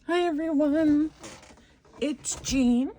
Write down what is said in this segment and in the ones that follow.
Hi everyone, it's Jean,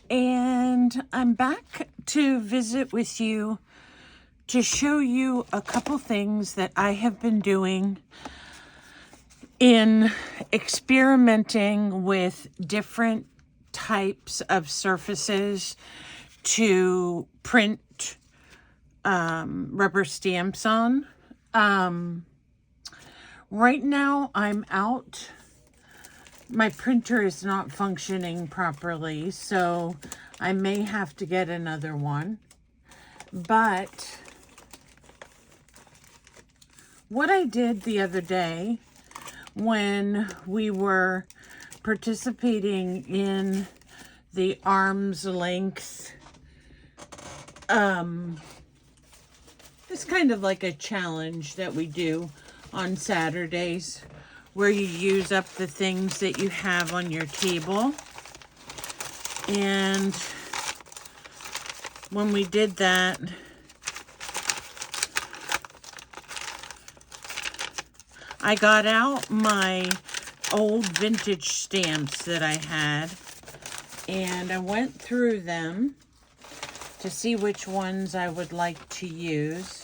and I'm back to visit with you to show you a couple things that I have been doing in experimenting with different types of surfaces to print rubber stamps on. Right now I'm out. My printer is not functioning properly, so I may have to get another one. But what I did the other day when we were participating in the arm's length, it's kind of like a challenge that we do on Saturdays, where you use up the things that you have on your table. And when we did that, I got out my old vintage stamps that I had, and I went through them to see which ones I would like to use.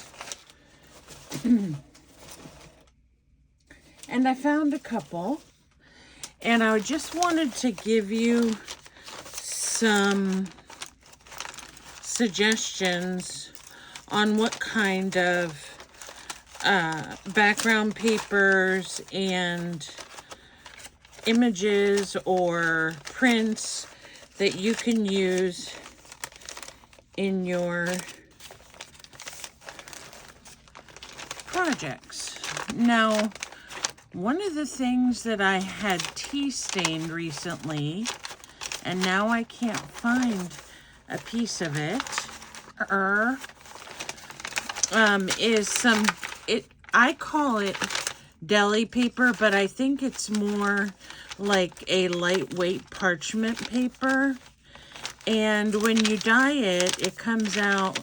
And I found a couple, and I just wanted to give you some suggestions on what kind of background papers and images or prints that you can use in your projects. Now, one of the things that I had tea stained recently, and now I can't find a piece of it, is some, I call it deli paper, but I think it's more like a lightweight parchment paper. And when you dye it, it comes out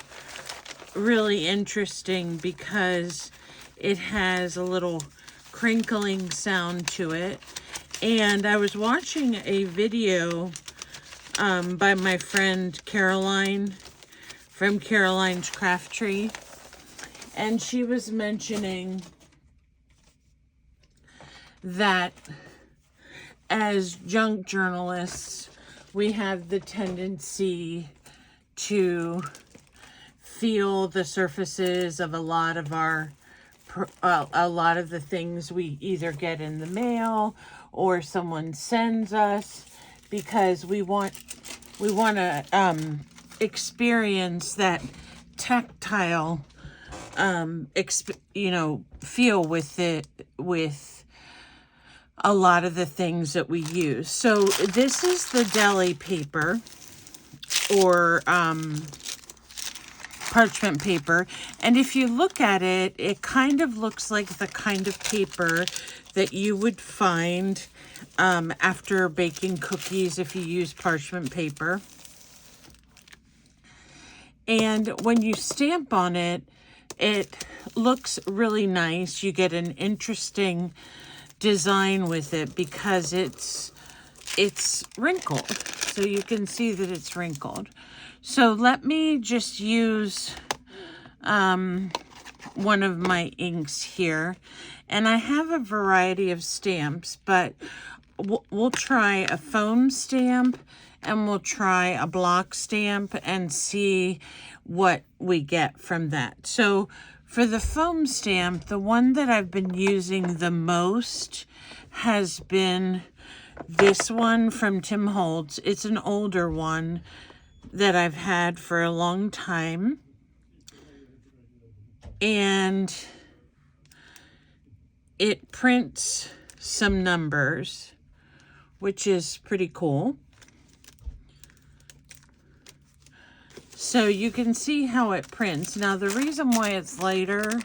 really interesting because it has a little crinkling sound to it. And I was watching a video by my friend Caroline from Caroline's Craft Tree, and she was mentioning that as junk journalists, we have the tendency to feel the surfaces of a lot of the things we either get in the mail or someone sends us, because we want to experience that tactile feel with a lot of the things that we use. So this is the deli paper, or parchment paper, and if you look at it, it kind of looks like the kind of paper that you would find after baking cookies if you use parchment paper. And when you stamp on it, it looks really nice. You get an interesting design with it because it's wrinkled, so you can see that it's wrinkled. So let me just use one of my inks here, and I have a variety of stamps, but we'll try a foam stamp and we'll try a block stamp and see what we get from that. So for the foam stamp, the one that I've been using the most has been this one from Tim Holtz. It's an older one that I've had for a long time, and it prints some numbers, which is pretty cool. So you can see how it prints. Now, the reason why it's lighter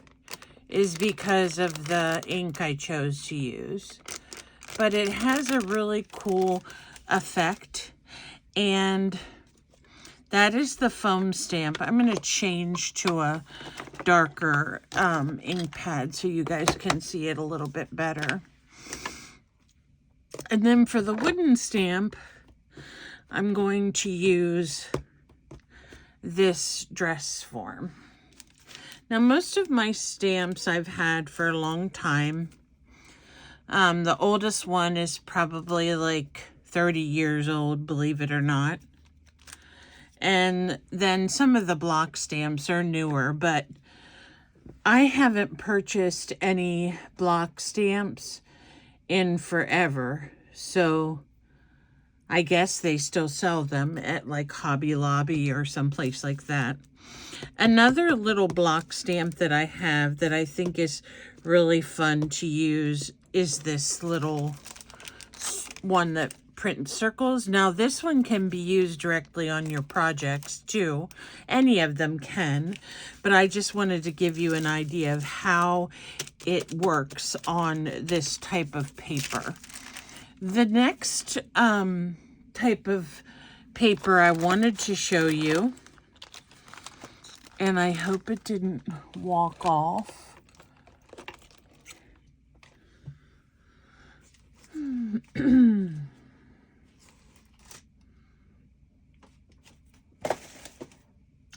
is because of the ink I chose to use, but it has a really cool effect, and that is the foam stamp. I'm going to change to a darker ink pad so you guys can see it a little bit better. And then for the wooden stamp, I'm going to use this dress form. Now, most of my stamps I've had for a long time. The oldest one is probably like 30 years old, believe it or not. And then some of the block stamps are newer, but I haven't purchased any block stamps in forever. So I guess they still sell them at like Hobby Lobby or someplace like that. Another little block stamp that I have that I think is really fun to use is this little one that prints circles. Now this one can be used directly on your projects too. Any of them can, but I just wanted to give you an idea of how it works on this type of paper. The next type of paper I wanted to show you, and I hope it didn't walk off.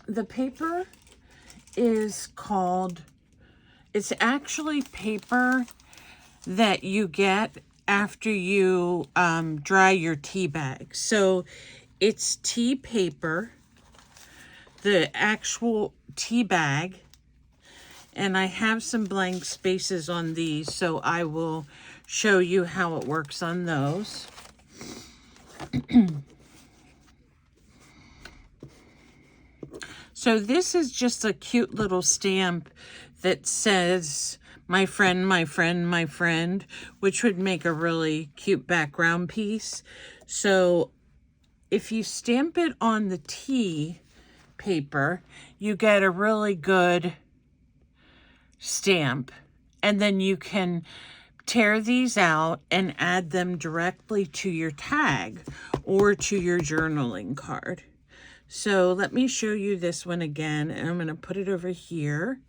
The paper is called, it's actually paper that you get after you dry your tea bag. So it's tea paper, the actual tea bag, and I have some blank spaces on these, so I will show you how it works on those. So this is just a cute little stamp that says, my friend, my friend, my friend, which would make a really cute background piece. So if you stamp it on the tea paper, you get a really good stamp. And then you can tear these out and add them directly to your tag or to your journaling card. So let me show you this one again, and I'm going to put it over here.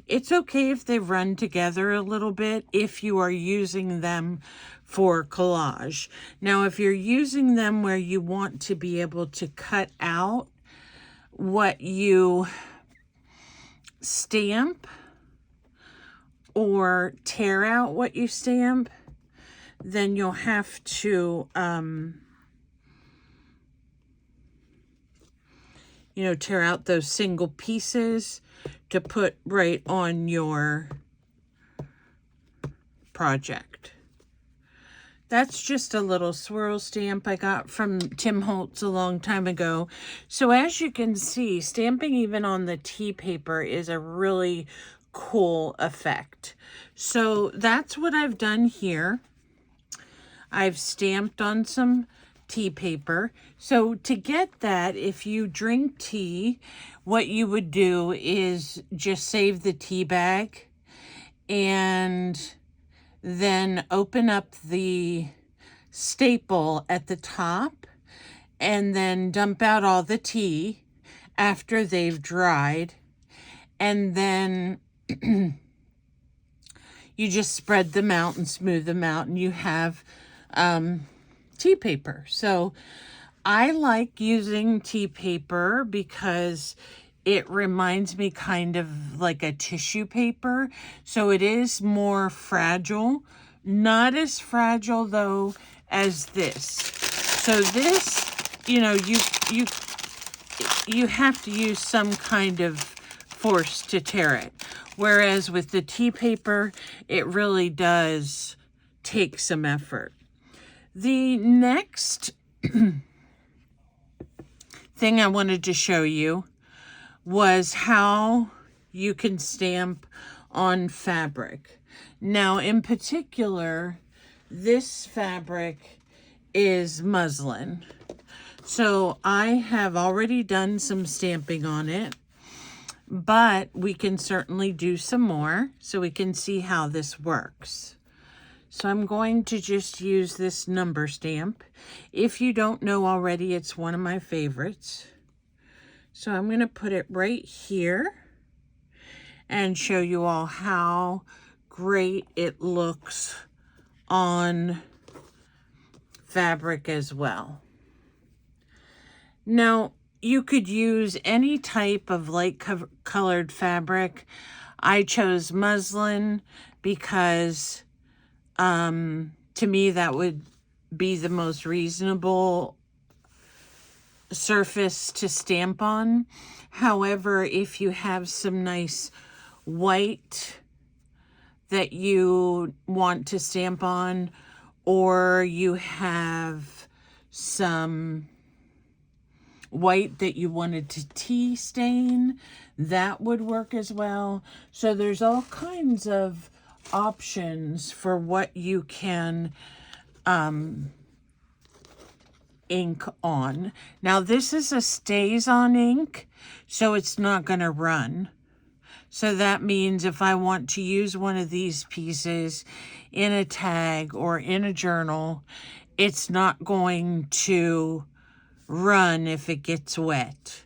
It's okay if they run together a little bit if you are using them for collage. Now, if you're using them where you want to be able to cut out what you stamp or tear out what you stamp, then you'll have to tear out those single pieces to put right on your project. That's just a little swirl stamp I got from Tim Holtz a long time ago. So as you can see, stamping even on the tea paper is a really cool effect. So that's what I've done here. I've stamped on some tea paper. So to get that, if you drink tea, what you would do is just save the tea bag and then open up the staple at the top and then dump out all the tea after they've dried, and then you just spread them out and smooth them out, and you have tea paper. So I like using tea paper because it reminds me kind of like a tissue paper. So it is more fragile, not as fragile though as this. So this, you have to use some kind of force to tear it. Whereas with the tea paper, it really does take some effort. The next thing I wanted to show you was how you can stamp on fabric. Now, in particular, this fabric is muslin. So I have already done some stamping on it, but we can certainly do some more so we can see how this works. So I'm going to just use this number stamp. If you don't know already, it's one of my favorites. So I'm going to put it right here and show you all how great it looks on fabric as well. Now, you could use any type of light colored fabric. I chose muslin because to me that would be the most reasonable surface to stamp on. However, if you have some nice white that you want to stamp on, or you have some white that you wanted to tea stain, that would work as well. So there's all kinds of options for what you can ink on. Now this is a stays on ink, so it's not going to run. So that means if I want to use one of these pieces in a tag or in a journal, it's not going to run if it gets wet.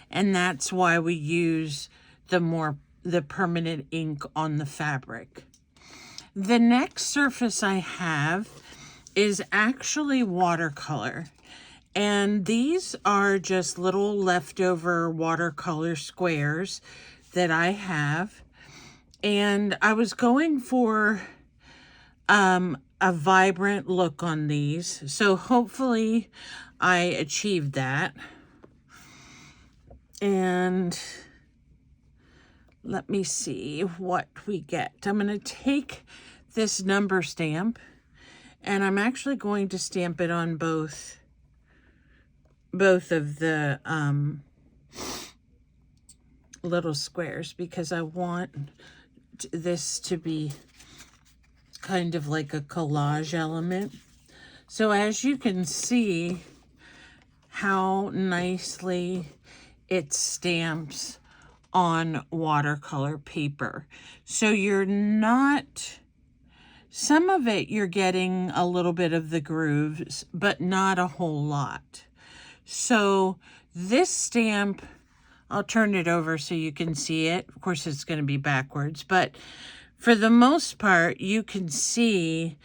And that's why we use the permanent ink on the fabric. The next surface I have is actually watercolor. And these are just little leftover watercolor squares that I have. And I was going for a vibrant look on these. So hopefully I achieved that. And let me see what we get. I'm going to take this number stamp, and I'm actually going to stamp it on both of the little squares, because I want this to be kind of like a collage element. So as you can see how nicely it stamps on watercolor paper. So you're not, some of it you're getting a little bit of the grooves, but not a whole lot. So this stamp, I'll turn it over so you can see it. Of course, it's going to be backwards, but for the most part, you can see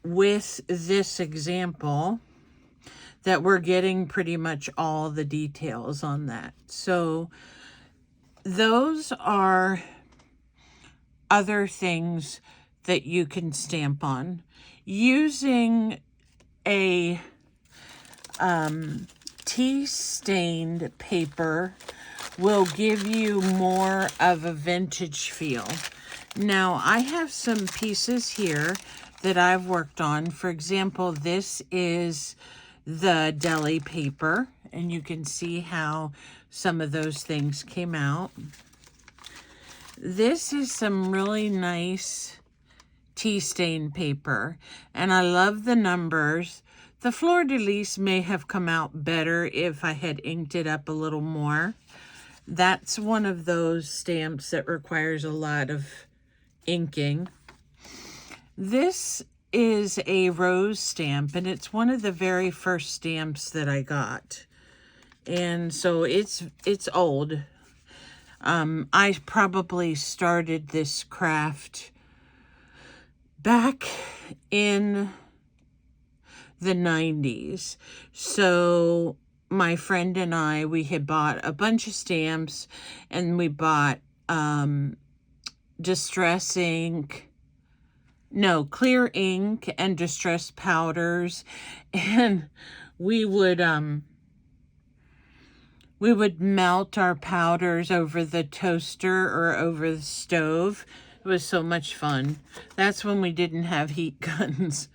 with this example that we're getting pretty much all the details on that. So those are other things that you can stamp on. Using a tea-stained paper will give you more of a vintage feel. Now, I have some pieces here that I've worked on. For example, this is the deli paper, and you can see how some of those things came out. This is some really nice tea stain paper, and I love the numbers. The fleur-de-lis may have come out better if I had inked it up a little more. That's one of those stamps that requires a lot of inking. This is a rose stamp, and it's one of the very first stamps that I got. And so it's old. I probably started this craft back in the 90s. So my friend and I, we had bought a bunch of stamps, and we bought clear ink and distress powders, and we would melt our powders over the toaster or over the stove. It was so much fun. That's when we didn't have heat guns.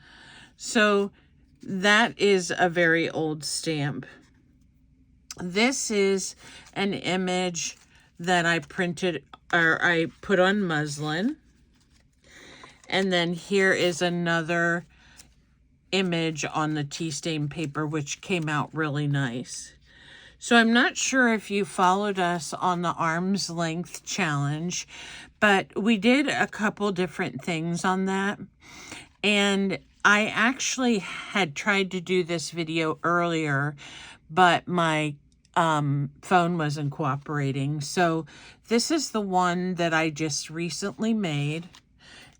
So that is a very old stamp. This is an image that I printed, or I put on muslin. And then here is another image on the tea stain paper, which came out really nice. So I'm not sure if you followed us on the arm's length challenge, but we did a couple different things on that. And I actually had tried to do this video earlier, but my phone wasn't cooperating. So this is the one that I just recently made,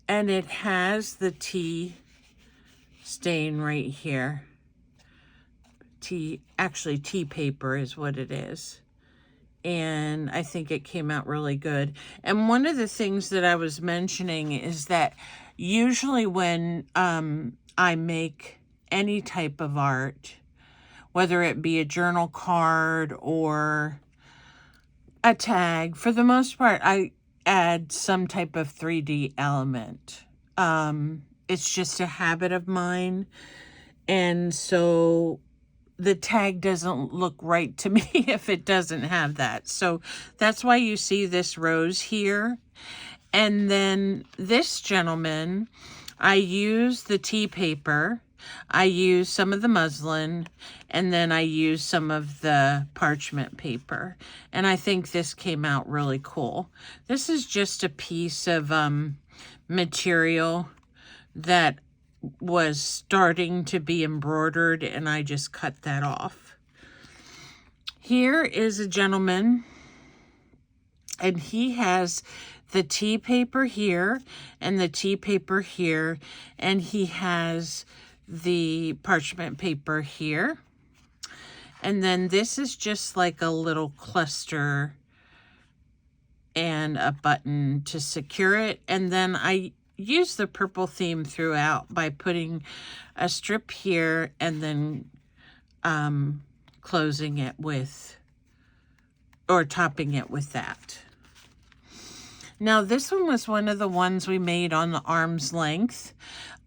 and it has the tea stain right here. actually tea paper is what it is. And I think it came out really good. And one of the things that I was mentioning is that usually when I make any type of art, whether it be a journal card or a tag, for the most part, I add some type of 3D element. It's just a habit of mine. And so the tag doesn't look right to me if it doesn't have that. So that's why you see this rose here. And then this gentleman, I use the tea paper, I use some of the muslin, and then I use some of the parchment paper. And I think this came out really cool. This is just a piece of material that was starting to be embroidered, and I just cut that off. Here is a gentleman, and he has the tea paper here and the tea paper here, and he has the parchment paper here. And then this is just like a little cluster and a button to secure it. And then I use the purple theme throughout by putting a strip here and then closing it with, or topping it with that. Now this one was one of the ones we made on the arm's length.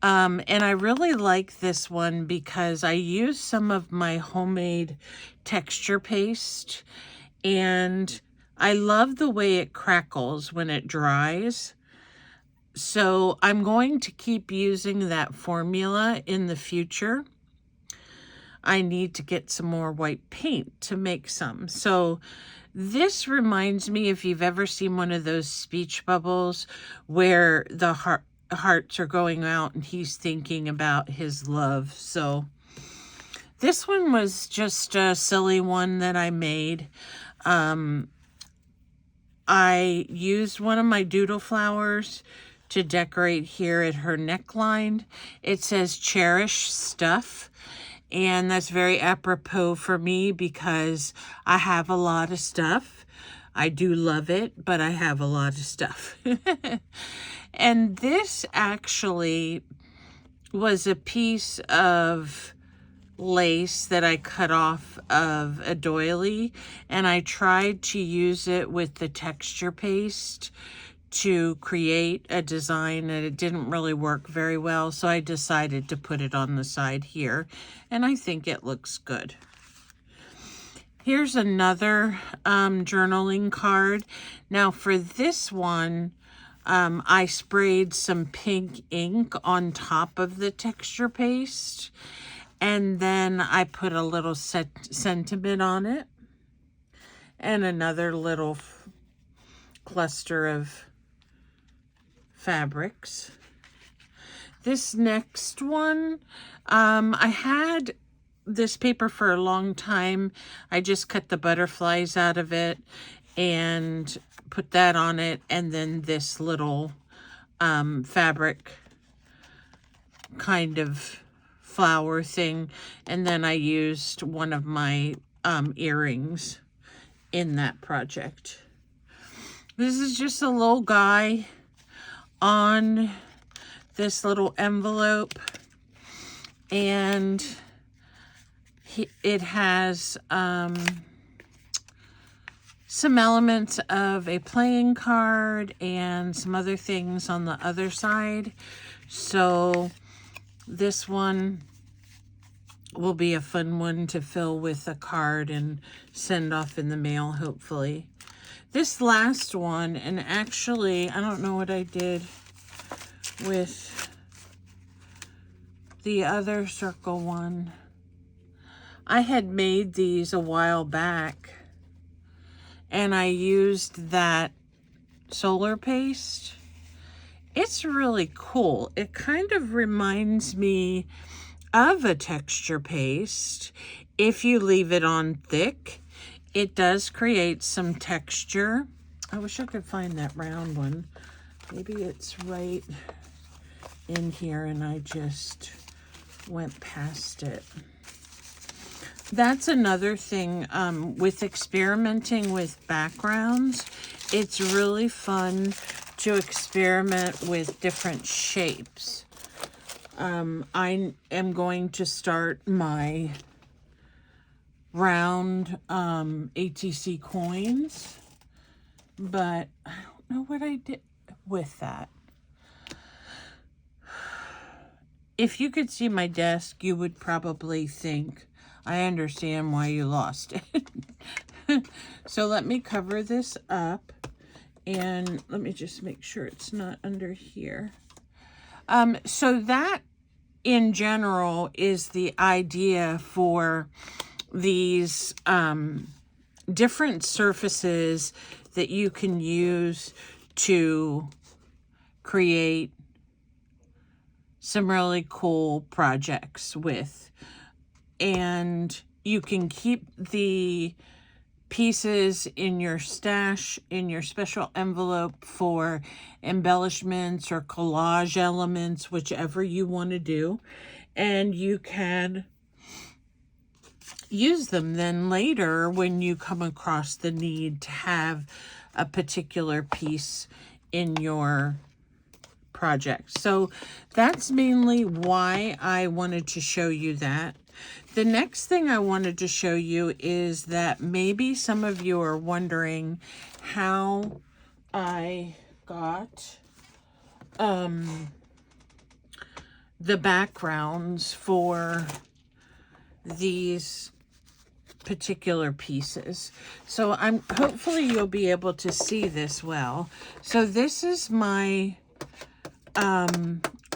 And I really like this one because I used some of my homemade texture paste, and I love the way it crackles when it dries. So I'm going to keep using that formula in the future. I need to get some more white paint to make some. So this reminds me, if you've ever seen one of those speech bubbles where the hearts are going out and he's thinking about his love. So this one was just a silly one that I made. I used one of my doodle flowers to decorate here at her neckline. It says cherish stuff, and that's very apropos for me because I have a lot of stuff. I do love it, but I have a lot of stuff. And this actually was a piece of lace that I cut off of a doily, and I tried to use it with the texture paste to create a design, and it didn't really work very well, so I decided to put it on the side here, and I think it looks good. Here's another journaling card. Now for this one, I sprayed some pink ink on top of the texture paste, and then I put a little sentiment on it and another little cluster of fabrics. This next one, I had this paper for a long time. I just cut the butterflies out of it and put that on it, and then this little fabric kind of flower thing, and then I used one of my earrings in that project. This is just a little guy on this little envelope, and it has some elements of a playing card and some other things on the other side. So this one will be a fun one to fill with a card and send off in the mail, hopefully. This last one, and actually, I don't know what I did with the other circle one. I had made these a while back, and I used that solar paste. It's really cool. It kind of reminds me of a texture paste. If you leave it on thick, it does create some texture. I wish I could find that round one. Maybe it's right in here and I just went past it. that's another thing with experimenting with backgrounds. It's really fun to experiment with different shapes. I am going to start my round ATC coins, but I don't know what I did with that. If you could see my desk, you would probably think, I understand why you lost it. So let me cover this up, and let me just make sure it's not under here. So that, in general, is the idea for these different surfaces that you can use to create some really cool projects with. And you can keep the pieces in your stash, in your special envelope for embellishments or collage elements, whichever you want to do. And you can use them then later when you come across the need to have a particular piece in your project. So that's mainly why I wanted to show you that. The next thing I wanted to show you is that maybe some of you are wondering how I got the backgrounds for these particular pieces. So hopefully you'll be able to see this well. So this is my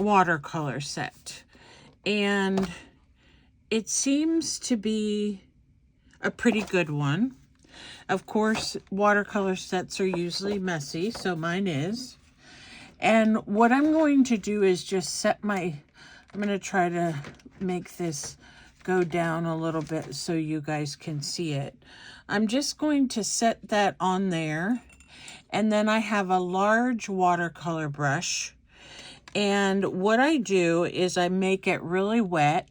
watercolor set, and it seems to be a pretty good one. Of course, watercolor sets are usually messy, so mine is. And what I'm going to do is just set I'm going to try to make this go down a little bit so you guys can see it. I'm just going to set that on there, and then I have a large watercolor brush, and what I do is I make it really wet,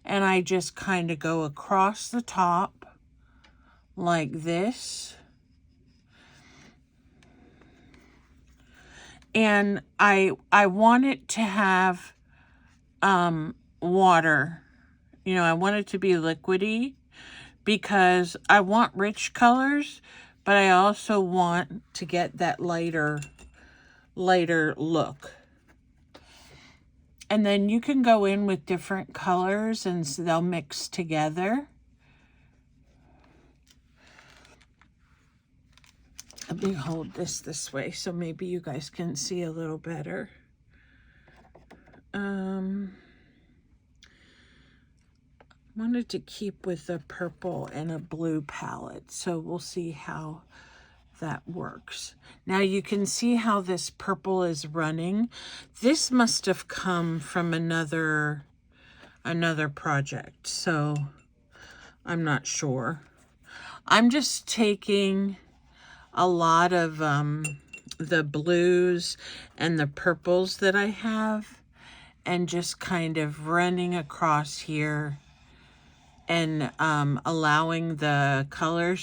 and I just kind of go across the top like this. And I want it to have water. You know, I want it to be liquidy because I want rich colors, but I also want to get that lighter look. And then you can go in with different colors and so they'll mix together. Let me hold this way so maybe you guys can see a little better. Wanted to keep with a purple and a blue palette, so we'll see how that works. Now you can see how this purple is running. This must have come from another project, so I'm not sure. I'm just taking a lot of the blues and the purples that I have and just kind of running across here and allowing the colors